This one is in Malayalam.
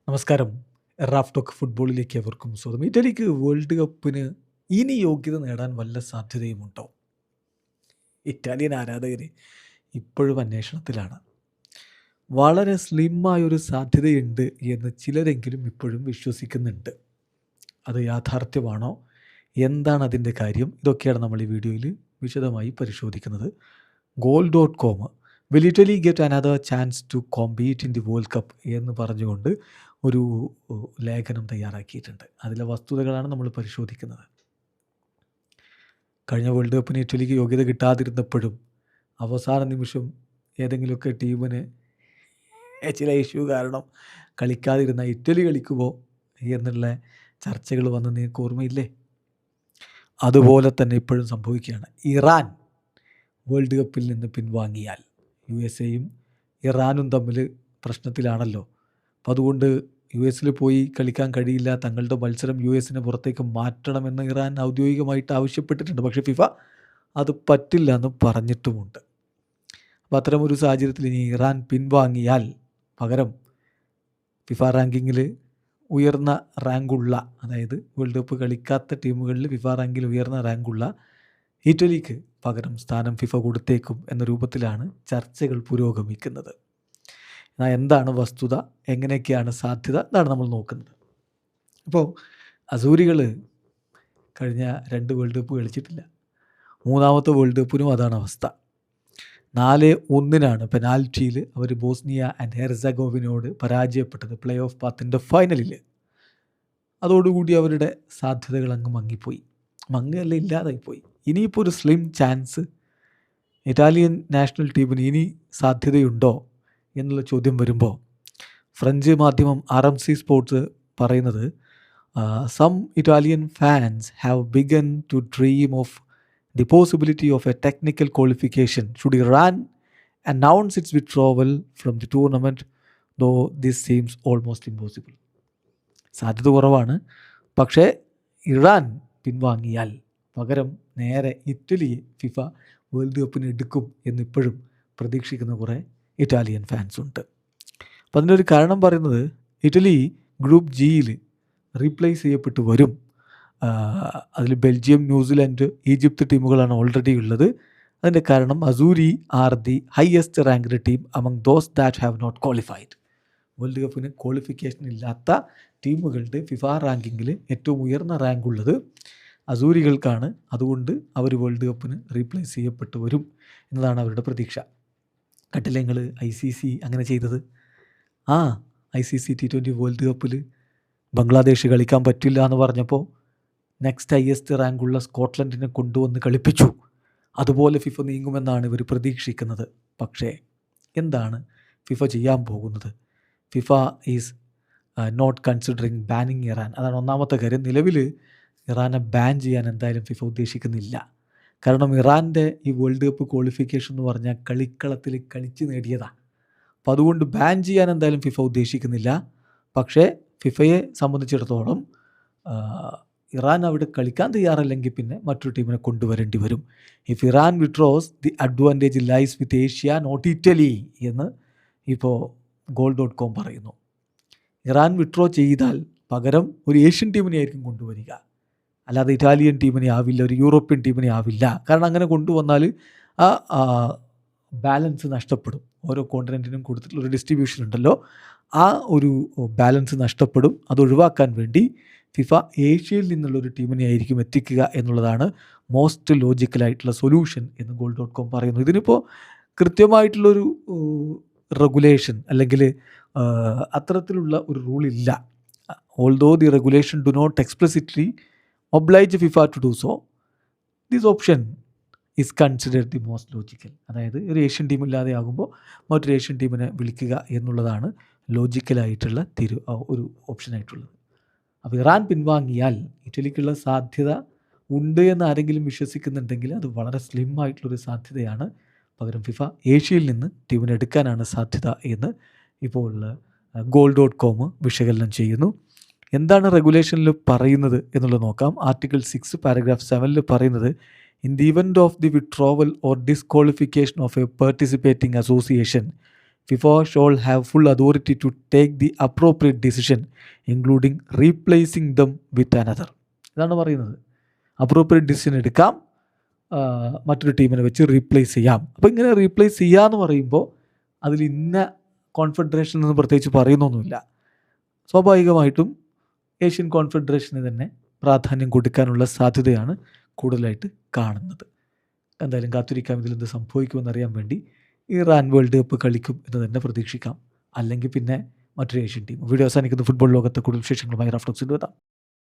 നമസ്കാരം. റാഫ് ടോക്ക് ഫുട്ബോളിലേക്ക് അവർക്കും സ്വാഗതം. ഇറ്റലിക്ക് വേൾഡ് കപ്പിന് ഇനി യോഗ്യത നേടാൻ വല്ല സാധ്യതയുമുണ്ടോ? ഇറ്റാലിയൻ ആരാധകർ ഇപ്പോഴും അന്വേഷണത്തിലാണ്. വളരെ സ്ലിമ്മായൊരു സാധ്യതയുണ്ട് എന്ന് ചിലരെങ്കിലും ഇപ്പോഴും വിശ്വസിക്കുന്നുണ്ട്. അത് യാഥാർത്ഥ്യമാണോ? എന്താണ് അതിൻ്റെ കാര്യം? ഇതൊക്കെയാണ് നമ്മൾ ഈ വീഡിയോയിൽ വിശദമായി പരിശോധിക്കുന്നത്. goal.com will Italy get another chance to compete in the world cup എന്ന് പറഞ്ഞുകൊണ്ട് ഒരു ലേഖനം തയ്യാറാക്കിയിട്ടുണ്ട്. അതിലെ വസ്തുതകളാണ് നമ്മൾ പരിശോധിക്കുന്നത്. കഴിഞ്ഞ വേൾഡ് കപ്പിന് ഇറ്റലിക്ക് യോഗ്യത കിട്ടാതിരുന്നപ്പോഴും അവസാന നിമിഷം ഏതെങ്കിലുമൊക്കെ ടീമിന് ചില ഇഷ്യൂ കാരണം കളിക്കാതിരുന്ന ഇറ്റലി കളിക്കുമോ എന്നുള്ള ചർച്ചകൾ വന്ന് നിങ്ങൾക്ക് ഓർമ്മയില്ലേ? അതുപോലെ തന്നെ ഇപ്പോഴും സംഭവിക്കുകയാണ്. ഇറാൻ വേൾഡ് കപ്പിൽ നിന്ന് പിൻവാങ്ങിയാൽ USA-യും ഇറാനും തമ്മിൽ പ്രശ്നത്തിലാണല്ലോ. അപ്പം അതുകൊണ്ട് US പോയി കളിക്കാൻ കഴിയില്ല, തങ്ങളുടെ മത്സരം US-ന് പുറത്തേക്ക് മാറ്റണമെന്ന് ഇറാൻ ഔദ്യോഗികമായിട്ട് ആവശ്യപ്പെട്ടിട്ടുണ്ട്. പക്ഷേ ഫിഫ അത് പറ്റില്ല എന്ന് പറഞ്ഞിട്ടുമുണ്ട്. അപ്പോൾ അത്തരമൊരു സാഹചര്യത്തിൽ ഇനി ഇറാൻ പിൻവാങ്ങിയാൽ പകരം ഫിഫ റാങ്കിങ്ങിൽ ഉയർന്ന റാങ്കുള്ള, അതായത് വേൾഡ് കപ്പ് കളിക്കാത്ത ടീമുകളിൽ ഫിഫ റാങ്കിൽ ഉയർന്ന റാങ്കുള്ള ഇറ്റലിക്ക് പകരം സ്ഥാനം ഫിഫ കൊടുത്തേക്കും എന്ന രൂപത്തിലാണ് ചർച്ചകൾ പുരോഗമിക്കുന്നത്. എന്നാൽ എന്താണ് വസ്തുത, എങ്ങനെയൊക്കെയാണ് സാധ്യത, എന്നാണ് നമ്മൾ നോക്കുന്നത്. അപ്പോൾ അസൂരികൾ കഴിഞ്ഞ 2 വേൾഡ് കപ്പ് കളിച്ചിട്ടില്ല. മൂന്നാമത്തെ വേൾഡ് കപ്പിനും അതാണ് അവസ്ഥ. 4-1 പെനാൽറ്റിയിൽ അവർ ബോസ്നിയ ആൻഡ് ഹെർസഗോവിനോട് പരാജയപ്പെട്ടത് പ്ലേ ഓഫ് പാത്തിൻ്റെ ഫൈനലിൽ. അതോടുകൂടി അവരുടെ സാധ്യതകൾ അങ്ങ് മങ്ങിപ്പോയി. മങ്ങല്ല, ഇല്ലാതായിപ്പോയി. ഇനിയിപ്പോൾ ഒരു സ്ലിം ചാൻസ് ഇറ്റാലിയൻ നാഷണൽ ടീമിന് ഇനി സാധ്യതയുണ്ടോ എന്നുള്ള ചോദ്യം വരുമ്പോൾ ഫ്രഞ്ച് മാധ്യമം RMC സ്പോർട്സ് പറയുന്നത്, some Italian fans have begun to dream of the possibility of a technical qualification should Iran announce its withdrawal from the tournament though this seems almost impossible. സാധ്യത കുറവാണ്. പക്ഷേ ഇറാൻ പിൻവാങ്ങിയാൽ പകരം നേരെ ഇറ്റലിയെ ഫിഫ വേൾഡ് കപ്പിന് എടുക്കും എന്നിപ്പോഴും പ്രതീക്ഷിക്കുന്ന കുറേ ഇറ്റാലിയൻ ഫാൻസ് ഉണ്ട്. അപ്പം അതിനൊരു കാരണം പറയുന്നത്, ഇറ്റലി ഗ്രൂപ്പ് ജിയിൽ റീപ്ലേസ് ചെയ്യപ്പെട്ട് വരും. അതിൽ ബെൽജിയം, ന്യൂസിലാൻഡ്, ഈജിപ്ത് ടീമുകളാണ് ഓൾറെഡി ഉള്ളത്. അതിൻ്റെ കാരണം അസൂരി are the highest ranked team among those that have not qualified. World കപ്പിന് ക്വാളിഫിക്കേഷൻ ഇല്ലാത്ത ടീമുകളുടെ ഫിഫ റാങ്കിങ്ങിൽ ഏറ്റവും ഉയർന്ന റാങ്കുള്ളത് അസൂരികൾക്കാണ്. അതുകൊണ്ട് അവർ വേൾഡ് കപ്പിന് റീപ്ലേസ് ചെയ്യപ്പെട്ട് വരും എന്നതാണ് അവരുടെ പ്രതീക്ഷ. കണ്ടില്ലേ നിങ്ങൾ ICC അങ്ങനെ ചെയ്തത്? ICC T20 വേൾഡ് കപ്പിൽ ബംഗ്ലാദേശ് കളിക്കാൻ പറ്റില്ല എന്ന് പറഞ്ഞപ്പോൾ നെക്സ്റ്റ് ഹയസ്റ്റ് റാങ്കുള്ള സ്കോട്ട്ലൻഡിനെ കൊണ്ടുവന്ന് കളിപ്പിച്ചു. അതുപോലെ ഫിഫ നീങ്ങുമെന്നാണ് ഇവർ പ്രതീക്ഷിക്കുന്നത്. പക്ഷേ എന്താണ് ഫിഫ ചെയ്യാൻ പോകുന്നത്? FIFA is not considering banning Iran. അതാണ് ഒന്നാമത്തെ കാര്യം. നിലവിൽ ഇറാനെ ബാൻ ചെയ്യാൻ എന്തായാലും ഫിഫ ഉദ്ദേശിക്കുന്നില്ല. കാരണം ഇറാൻ്റെ ഈ വേൾഡ് കപ്പ് ക്വാളിഫിക്കേഷൻ എന്ന് പറഞ്ഞാൽ കളിക്കളത്തിൽ കളിച്ച് നേടിയതാണ്. അപ്പോൾ അതുകൊണ്ട് ബാൻ ചെയ്യാൻ എന്തായാലും ഫിഫ ഉദ്ദേശിക്കുന്നില്ല. പക്ഷേ ഫിഫയെ സംബന്ധിച്ചിടത്തോളം ഇറാൻ അവിടെ കളിക്കാൻ തയ്യാറല്ലെങ്കിൽ പിന്നെ മറ്റൊരു ടീമിനെ കൊണ്ടുവരേണ്ടി വരും. If Iran withdraws the advantage lies with Asia not Italy എന്ന് ഇപ്പോൾ goal.com പറയുന്നു. ഇറാൻ വിഡ്രോ ചെയ്താൽ പകരം ഒരു ഏഷ്യൻ ടീമിനെ ആയിരിക്കും കൊണ്ടുവരിക, അല്ലാതെ ഇറ്റാലിയൻ ടീമിനെ ആവില്ല, ഒരു യൂറോപ്യൻ ടീമിനെ ആവില്ല. കാരണം അങ്ങനെ കൊണ്ടുവന്നാൽ ആ ബാലൻസ് നഷ്ടപ്പെടും. ഓരോ കോണ്ടിനെൻറ്റിനും കൊടുത്തിട്ടുള്ളൊരു ഡിസ്ട്രിബ്യൂഷൻ ഉണ്ടല്ലോ, ആ ഒരു ബാലൻസ് നഷ്ടപ്പെടും. അത് ഒഴിവാക്കാൻ വേണ്ടി ഫിഫ ഏഷ്യയിൽ നിന്നുള്ളൊരു ടീമിനെ ആയിരിക്കും എത്തിക്കുക എന്നുള്ളതാണ് മോസ്റ്റ് ലോജിക്കലായിട്ടുള്ള സൊല്യൂഷൻ എന്ന് goal.com പറയുന്നു. ഇതിനിപ്പോൾ കൃത്യമായിട്ടുള്ളൊരു റെഗുലേഷൻ അല്ലെങ്കിൽ അത്തരത്തിലുള്ള ഒരു റൂളില്ല. Although the regulation do not explicitly oblige FIFA to do so, this option is considered the most logical. അതായത് ഒരു ഏഷ്യൻ ടീം ഇല്ലാതെ ആകുമ്പോൾ മറ്റൊരു ഏഷ്യൻ ടീമിനെ വിളിക്കുക എന്നുള്ളതാണ് ലോജിക്കലായിട്ടുള്ള ഒരു ഓപ്ഷനായിട്ടുള്ളത്. അപ്പോൾ ഇറാൻ പിൻവാങ്ങിയാൽ ഇറ്റലിക്കുള്ള സാധ്യത ഉണ്ട് എന്ന് ആരെങ്കിലും വിശ്വസിക്കുന്നുണ്ടെങ്കിൽ അത് വളരെ സ്ലിം ആയിട്ടുള്ളൊരു സാധ്യതയാണ്. പകരം ഫിഫ ഏഷ്യയിൽ നിന്ന് ടീമിനെ എടുക്കാനാണ് സാധ്യത എന്ന് ഇപ്പോൾ goal.com വിശകലനം ചെയ്യുന്നു. എന്താണ് റെഗുലേഷനിൽ പറയുന്നത് എന്നുള്ളത് നോക്കാം. ആർട്ടിക്കിൾ 6 പാരഗ്രാഫ് 7 പറയുന്നത്, in the event of the withdrawal or disqualification of a participating association FIFA shall have full authority to take the appropriate decision including replacing them with another. ഇതാണ് പറയുന്നത്. അപ്രോപ്രിയേറ്റ് ഡിസിഷൻ എടുക്കാം, മറ്റൊരു ടീമിനെ വെച്ച് റീപ്ലേസ് ചെയ്യാം. അപ്പോൾ ഇങ്ങനെ റീപ്ലേസ് ചെയ്യാന്ന് പറയുമ്പോൾ അതിൽ ഇന്ന കോൺഫെഡറേഷനിൽ നിന്ന് പ്രത്യേകിച്ച് പറയുന്നൊന്നുമില്ല. സ്വാഭാവികമായിട്ടും ഏഷ്യൻ കോൺഫെഡറേഷന് തന്നെ പ്രാധാന്യം കൊടുക്കാനുള്ള സാധ്യതയാണ് കൂടുതലായിട്ട് കാണുന്നത്. എന്തായാലും കാത്തിരിക്കാം ഇതിലെന്ത് സംഭവിക്കുമെന്നറിയാൻ വേണ്ടി. ഇറാൻ വേൾഡ് കപ്പ് കളിക്കും എന്ന് തന്നെ പ്രതീക്ഷിക്കാം, അല്ലെങ്കിൽ പിന്നെ മറ്റൊരു ഏഷ്യൻ ടീം. വീഡിയോ അവസാനിക്കുന്ന ഫുട്ബോൾ ലോകത്തെ കൂടുതൽ വിശേഷങ്ങളുമായി റാഫ്റ്റോക്സിൽ എത്താം.